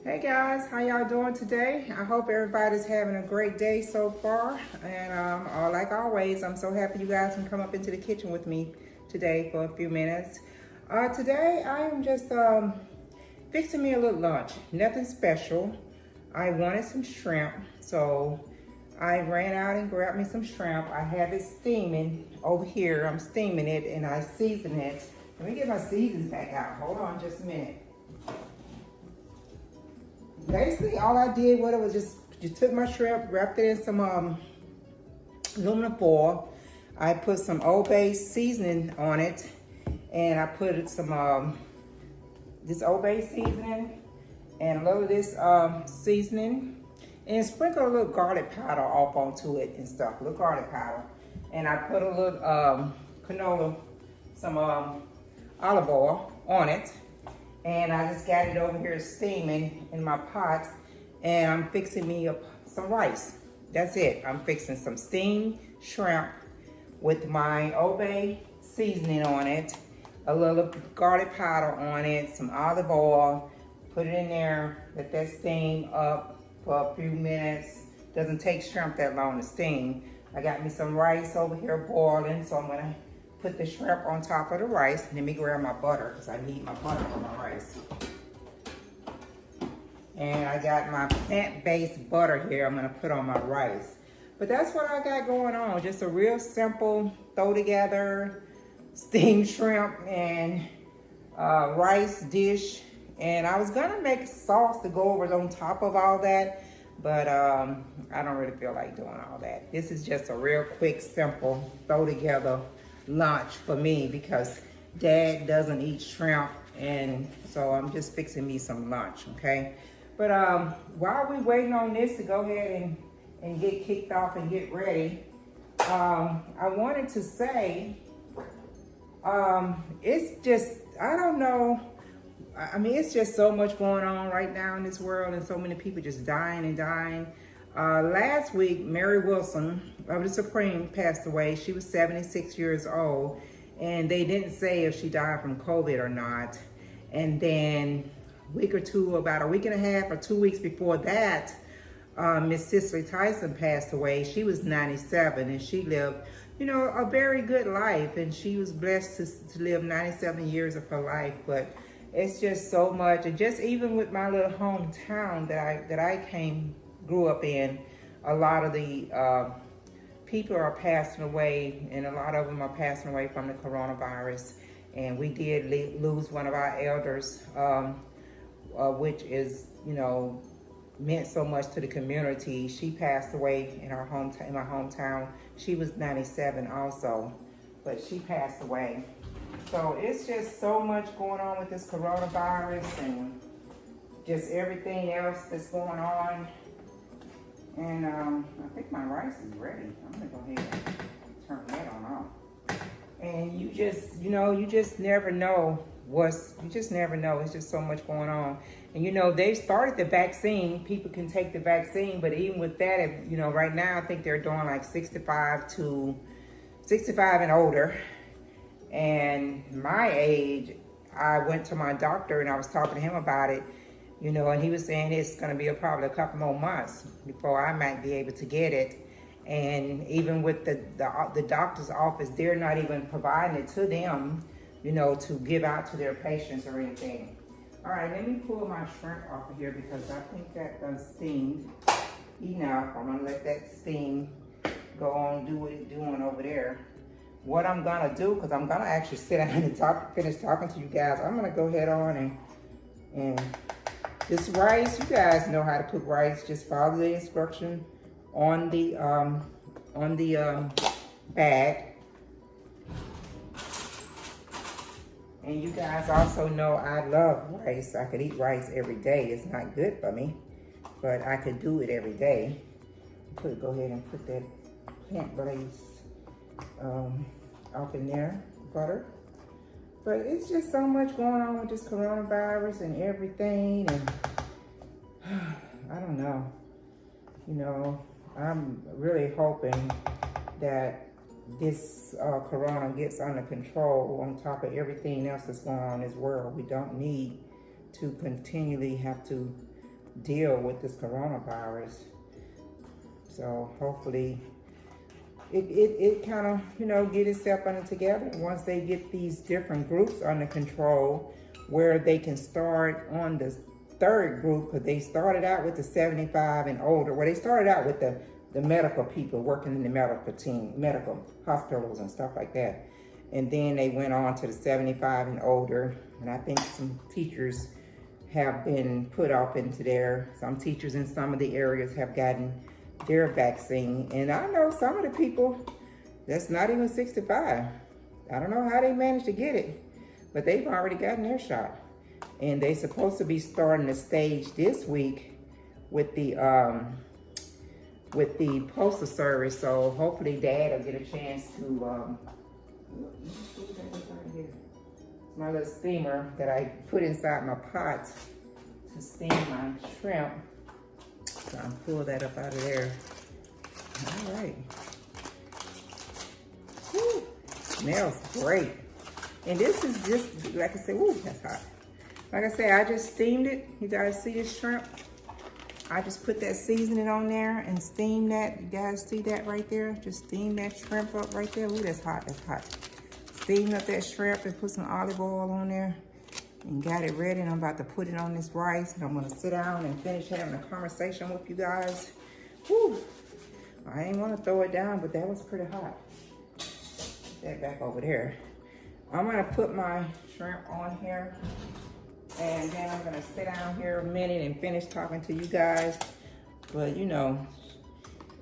Hey guys, how y'all doing today? I hope everybody's having a great day so far. And like always, I'm so happy you guys can come up into the kitchen with me today for a few minutes. Today I am just fixing me a little lunch, nothing special. I wanted some shrimp, so I ran out and grabbed me some shrimp. I have it steaming over here. I'm steaming it and I season it. Let me get my seasons back out. Hold on just a minute. Basically, all I did was just took my shrimp, wrapped it in some aluminum foil. I put some Old Bay seasoning on it, and I put some this Old Bay seasoning and a little of this seasoning, and sprinkle a little garlic powder off onto it and stuff, a little garlic powder. And I put a little canola, some olive oil on it. And I just got it over here steaming in my pot, and I'm fixing me up some rice. That's it. I'm fixing some steamed shrimp with my Old Bay seasoning on it, a little garlic powder on it, some olive oil. Put it in there, let that steam up for a few minutes. Doesn't take shrimp that long to steam. I got me some rice over here boiling, so I'm gonna put the shrimp on top of the rice. Let me grab my butter because I need my butter for my rice. And I got my plant-based butter here I'm gonna put on my rice. But that's what I got going on. Just a real simple throw together steamed shrimp and rice dish. And I was gonna make sauce to go over on top of all that, but I don't really feel like doing all that. This is just a real quick, simple throw together lunch for me because Dad doesn't eat shrimp, and so I'm just fixing me some lunch, okay? But while we waiting on this to go ahead and get kicked off and get ready, I wanted to say, it's just, I don't know, I mean, it's just so much going on right now in this world, and so many people just dying and dying. Last week, Mary Wilson of the Supreme passed away. She was 76 years old, and they didn't say if she died from COVID or not. And then a week or two, about a week and a half or 2 weeks before that, Miss Cicely Tyson passed away. She was 97, and she lived, you know, a very good life, and she was blessed to live 97 years of her life. But it's just so much, and just even with my little hometown that I grew up in, a lot of the people are passing away, and a lot of them are passing away from the coronavirus. And we did lose one of our elders, which is, you know, meant so much to the community. She passed away in our hometown, in my hometown. She was 97 also, but she passed away. So it's just so much going on with this coronavirus and just everything else that's going on. And I think my rice is ready. I'm gonna go ahead and turn that on off. And you just never know you just never know. It's just so much going on. And you know, they've started the vaccine. People can take the vaccine, but even with that, you know, right now I think they're doing like 65 and older. And my age, I went to my doctor and I was talking to him about it, you know, and he was saying it's going to be probably a couple more months before I might be able to get it. And even with the doctor's office, they're not even providing it to them, you know, to give out to their patients or anything. All right, let me pull my shrimp off of here because I think that done steamed enough. I'm going to let that steam go on, do what it's doing over there. What I'm gonna do, because I'm gonna actually sit down and finish talking to you guys, I'm gonna go ahead on and this rice, you guys know how to cook rice. Just follow the instruction on the bag. And you guys also know I love rice. I could eat rice every day. It's not good for me, but I could do it every day. Go ahead and put that plant-based off in there, butter. But it's just so much going on with this coronavirus and everything, and I don't know. You know, I'm really hoping that this corona gets under control on top of everything else that's going on in this world. We don't need to continually have to deal with this coronavirus. So hopefully it kind of, you know, get itself under together. Once they get these different groups under control, where they can start on the third group, because they started out with the 75 and older. Well, they started out with the medical people working in the medical team, medical hospitals and stuff like that. And then they went on to the 75 and older. And I think some teachers have been put off into there. Some teachers in some of the areas have gotten their vaccine. And I know some of the people that's not even 65. I don't know how they managed to get it, but they've already gotten their shot. And they're supposed to be starting the stage this week with the postal service. So hopefully Dad will get a chance to, my little steamer that I put inside my pot to steam my shrimp. So I'll pull that up out of there. All right. Whew. Smells great. And this is just, like I said, ooh, that's hot. Like I said, I just steamed it. You guys see this shrimp? I just put that seasoning on there and steam that. You guys see that right there? Just steam that shrimp up right there. Ooh, that's hot, that's hot. Steam up that shrimp and put some olive oil on there and got it ready. And I'm about to put it on this rice and I'm gonna sit down and finish having a conversation with you guys. Whew. I ain't wanna throw it down, but that was pretty hot. Put that back over there. I'm gonna put my shrimp on here and then I'm gonna sit down here a minute and finish talking to you guys. But you know,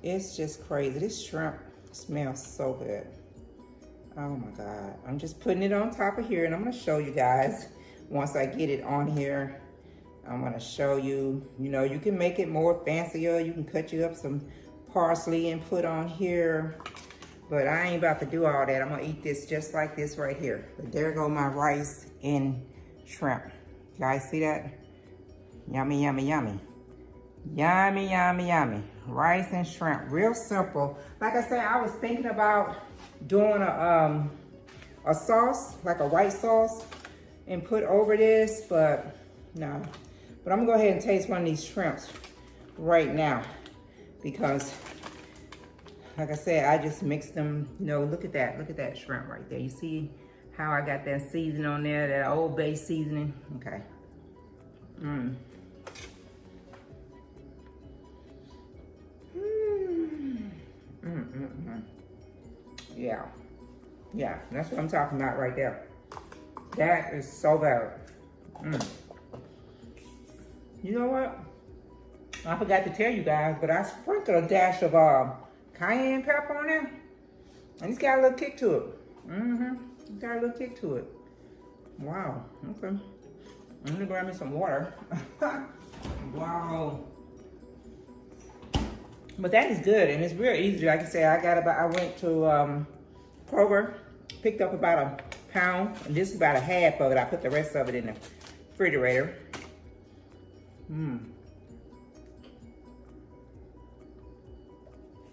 it's just crazy. This shrimp smells so good. Oh my God. I'm just putting it on top of here and I'm gonna show you guys once I get it on here. I'm gonna show you, you know, you can make it more fancier. You can cut you up some parsley and put on here. But I ain't about to do all that. I'm gonna eat this just like this right here. But there go my rice and shrimp. You guys see that? Yummy, yummy, yummy. Yummy, yummy, yummy. Rice and shrimp, real simple. Like I said, I was thinking about doing a sauce, like a white sauce, and put over this, but no. But I'm gonna go ahead and taste one of these shrimps right now because, like I said, I just mixed them. You know, look at that shrimp right there. You see how I got that seasoning on there, that Old Bay seasoning? Okay. Yeah, that's what I'm talking about right there. That is so good. You know what? I forgot to tell you guys, but I sprinkled a dash of cayenne pepper on there, and it's got a little kick to it. It's got a little kick to it. Wow, okay. I'm gonna grab me some water. Wow. But that is good, and it's real easy. Like I said, I went to Kroger, picked up about a pound, and this is about a half of it. I put the rest of it in the refrigerator.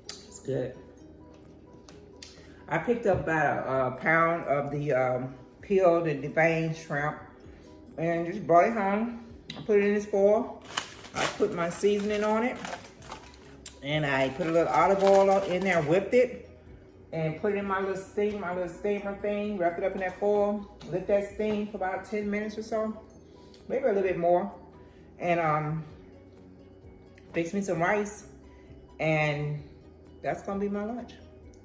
It's good. I picked up about a pound of the peeled and deveined shrimp and just brought it home. I put it in this foil. I put my seasoning on it. And I put a little olive oil in there, whipped it, and put it in my little steamer thing, wrapped it up in that foil, let that steam for about 10 minutes or so, maybe a little bit more. And fix me some rice, and that's gonna be my lunch.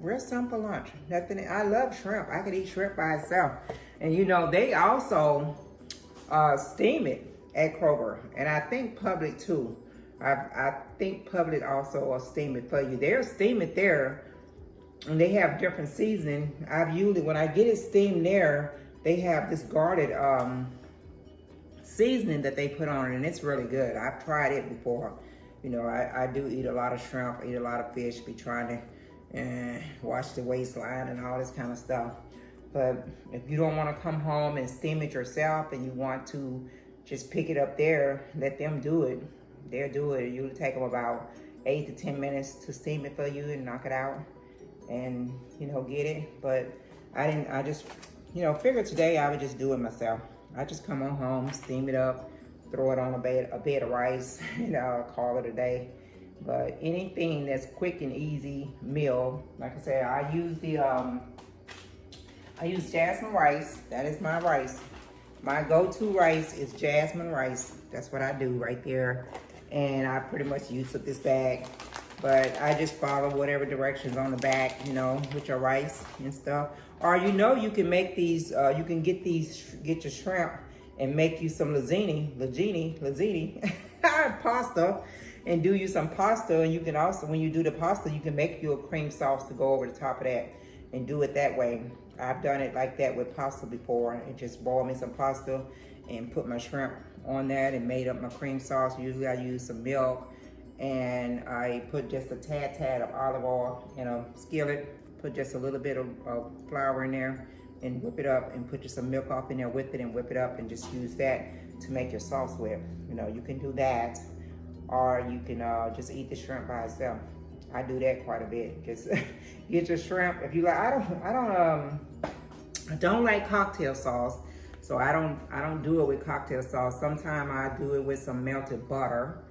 Real simple lunch. Nothing. I love shrimp. I could eat shrimp by itself. And you know, they also steam it at Kroger, and I think Publix too. I think Publix also will steam it for you. They'll steam it there, and they have different seasoning. When I get it steamed there, they have this guarded seasoning that they put on it, and it's really good. I've tried it before. You know, I do eat a lot of shrimp, eat a lot of fish, be trying to watch the waistline and all this kind of stuff. But if you don't want to come home and steam it yourself, and you want to just pick it up there, let them do it. They'll do it. It'll take them about 8 to 10 minutes to steam it for you and knock it out and, you know, get it. But I just, you know, figured today I would just do it myself. I just come on home, steam it up, throw it on a bed of rice, and call it a day. But anything that's quick and easy meal, like I said, I use jasmine rice. That is my rice. My go-to rice is jasmine rice. That's what I do right there. And I pretty much use up this bag. But I just follow whatever directions on the back, with your rice and stuff. Or you can make these, you can get your shrimp and make you some linguine, pasta, and do you some pasta. And you can also, when you do the pasta, you can make you a cream sauce to go over the top of that and do it that way. I've done it like that with pasta before, and just boil me some pasta and put my shrimp on that and made up my cream sauce. Usually I use some milk, and I put just a tad of olive oil in a skillet, put just a little bit of flour in there, and whip it up, and put just some milk off in there with it and whip it up, and just use that to make your sauce with. You can do that, or you can just eat the shrimp by itself. I do that quite a bit. Just get your shrimp. If you like, I don't like cocktail sauce, so I don't do it with cocktail sauce. Sometimes I do it with some melted butter,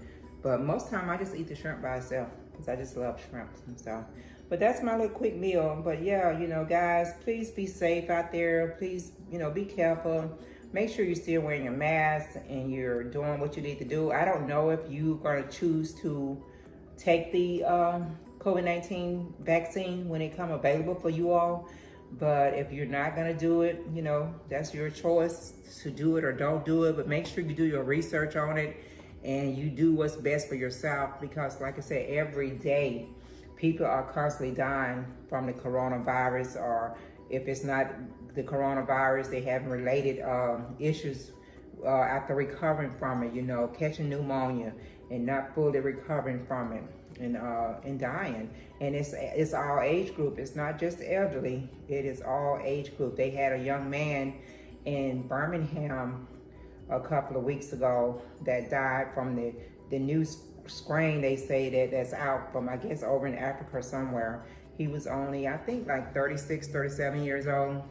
but most time I just eat the shrimp by itself because I just love shrimp and stuff. But that's my little quick meal. But yeah, guys, please be safe out there. Please, be careful. Make sure you're still wearing your mask and you're doing what you need to do. I don't know if you're gonna choose to take the COVID-19 vaccine when it come available for you all. But if you're not gonna do it, that's your choice to do it or don't do it. But make sure you do your research on it and you do what's best for yourself, because like I said, every day people are constantly dying from the coronavirus, or if it's not the coronavirus, they have related issues after recovering from it, catching pneumonia and not fully recovering from it, and dying. And it's all age group. It's not just the elderly. It is all age group. They had a young man in Birmingham a couple of weeks ago that died from the new strain, they say, that's out from, I guess, over in Africa somewhere. He was only, I think, like 36, 37 years old.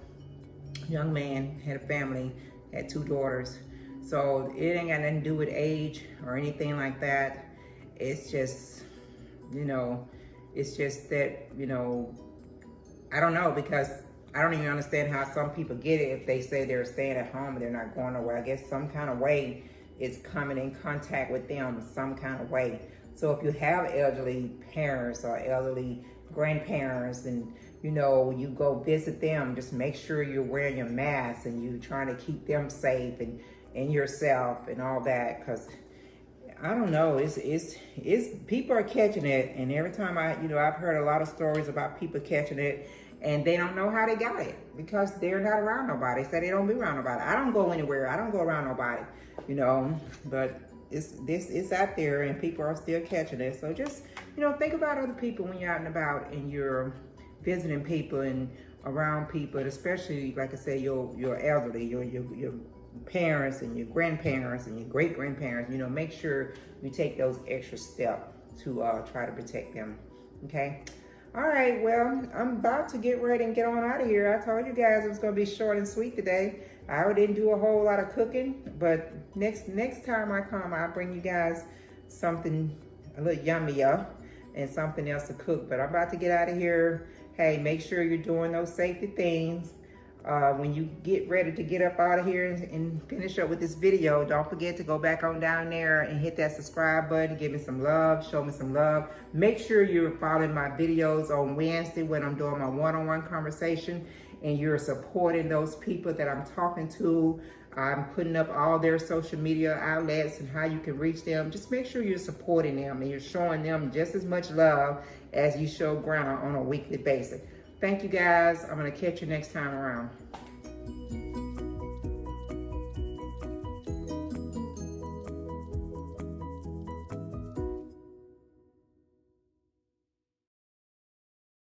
Young man, had a family, had 2 daughters. So it ain't got nothing to do with age or anything like that. It's just, it's just that, I don't know, because I don't even understand how some people get it if they say they're staying at home and they're not going nowhere. I guess some kind of way it's coming in contact with them some kind of way. So if you have elderly parents or elderly grandparents and you go visit them, just make sure you're wearing your mask and you're trying to keep them safe and yourself and all that, because I don't know, it's people are catching it, and every time I've heard a lot of stories about people catching it and they don't know how they got it because they're not around nobody. They say they don't be around nobody. I don't go anywhere. I don't go around nobody, but it's out there and people are still catching it. So just, think about other people when you're out and about and you're visiting people and around people, especially, like I said, your elderly, your parents and your grandparents and your great-grandparents. Make sure you take those extra steps to try to protect them, okay? All right, well, I'm about to get ready and get on out of here. I told you guys it was going to be short and sweet today. I didn't do a whole lot of cooking, but next time I come, I'll bring you guys something a little yummier and something else to cook. But I'm about to get out of here. Hey, make sure you're doing those safety things. When you get ready to get up out of here and finish up with this video, don't forget to go back on down there and hit that subscribe button. Give me some love, show me some love. Make sure you're following my videos on Wednesday when I'm doing my one-on-one conversation and you're supporting those people that I'm talking to. I'm putting up all their social media outlets and how you can reach them. Just make sure you're supporting them and you're showing them just as much love as you show Granna on a weekly basis. Thank you guys. I'm going to catch you next time around.